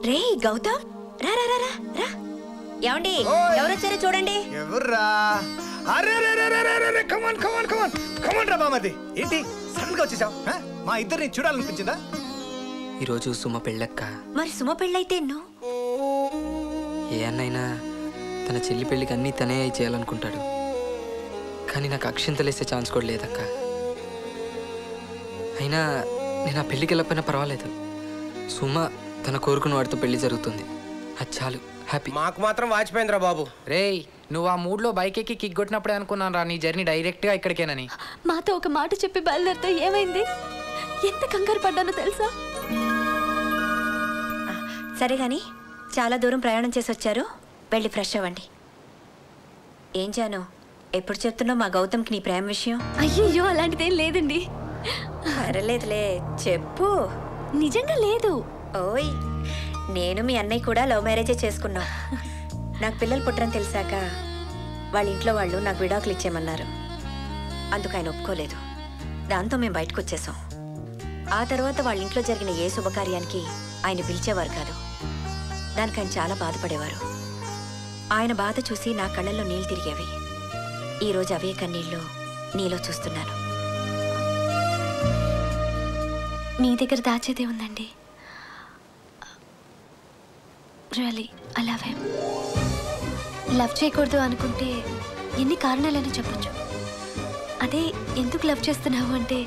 రే గౌతమ్, రా రా రా రా. ఏమండి, ఎవరు వచ్చారో చూడండి. ఎవర్రా? అరే కమాన్ కమాన్ కమాన్ కమాన్ రా బామది. ఏంటి సడన్ గా వచ్చేసావు? మా ఇద్దరిని చూడాలనిపించిందా? ఈరోజు సుమ పెళ్ళక్క. మరి సుమ పెళ్ళైతే ఏ అన్నైనా తన చెల్లి పెళ్ళికి అన్నీ తనే చేయాలనుకుంటాడు. కానీ నాకు అక్షింతలేసే ఛాన్స్ కూడా లేదక్క. అయినా నేను ఆ పెళ్ళికి వెళ్ళకపోయినా పర్వాలేదు. సుమ తన కోరుకున్న వాడితో పెళ్లి జరుగుతుంది, అది చాలు. హ్యాపీ. మాకు మాత్రం వాచిపోయిందిరా బాబు. రేయ్, నువ్వు ఆ మూడ్లో బైక్ ఎక్కి కిక్ కొట్టినప్పుడే అనుకున్నాను రా నీ జర్నీ డైరెక్ట్గా ఇక్కడికేనని. మాతో ఒక మాట చెప్పి బయలుదేరితే ఏమైంది? ఎంత కంగారు పడ్డానో తెలుసా? సరే గాని, చాలా దూరం ప్రయాణం చేసి వచ్చారు, వెళ్ళి ఫ్రెష్ అవ్వండి. ఏం జాను, ఎప్పుడు చెప్తున్నావు మా గౌతమ్కి నీ ప్రేమ విషయం? అయ్యో, అలాంటిదేం లేదండి. పర్లేదులే, చెప్పు. నిజంగా లేదు. ఓయ్, నేను మీ అన్నయ్య కూడా లవ్ మ్యారేజే చేసుకున్నాం. నాకు పిల్లలు పుట్టరని తెలిసాక వాళ్ళ ఇంట్లో వాళ్ళు నాకు విడాకులు ఇచ్చేయమన్నారు. అందుకు ఆయన ఒప్పుకోలేదు. దాంతో మేము బయటకు వచ్చేసాం. ఆ తర్వాత వాళ్ళ ఇంట్లో జరిగిన ఏ శుభకార్యానికి ఆయన పిలిచేవారు కాదు. దానికి ఆయన చాలా బాధపడేవారు. ఆయన బాధ చూసి నా కళ్ళల్లో నీళ్ళు తిరిగేవి. ఈరోజు అవే కన్నీళ్ళు నీలో చూస్తున్నాను. మీ దగ్గర దాచేదే ఉందండి. Really I love him. Love చేయకూడదు అనుకుంటే ఎన్ని కారణాలని చెప్పొచ్చు. అదే ఎందుకు లవ్ చేస్తున్నావు అంటే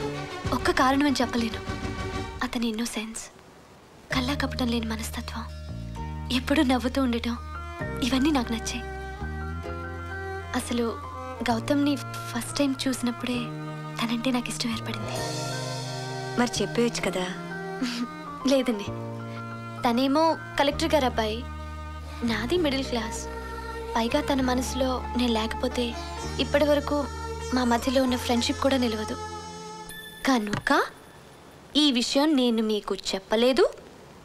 ఒక్క కారణం అని చెప్పలేను. అతని ఇన్నోసెన్స్, కల్లా కప్పటం లేని మనస్తత్వం, ఎప్పుడూ నవ్వుతూ ఉండటం, ఇవన్నీ నాకు నచ్చాయి. అసలు గౌతమ్ని ఫస్ట్ టైం చూసినప్పుడే తనంటే నాకు ఇష్టం ఏర్పడింది. మరి చెప్పేయచ్చు కదా. లేదండి, తనేమో కలెక్టర్ గారు అబ్బాయి, నాది మిడిల్ క్లాస్. పైగా తన మనసులో నేను లేకపోతే ఇప్పటి వరకు మా మధ్యలో ఉన్న ఫ్రెండ్షిప్ కూడా నిలవదు. కనుక ఈ విషయం నేను మీకు చెప్పలేదు,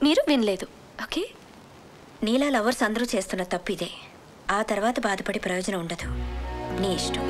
మీరు వినలేదు. ఓకే? నీలా లవర్స్ అందరూ చేస్తున్న తప్పు ఇదే. ఆ తర్వాత బాధపడి ప్రయోజనం ఉండదు. నీ ఇష్టం.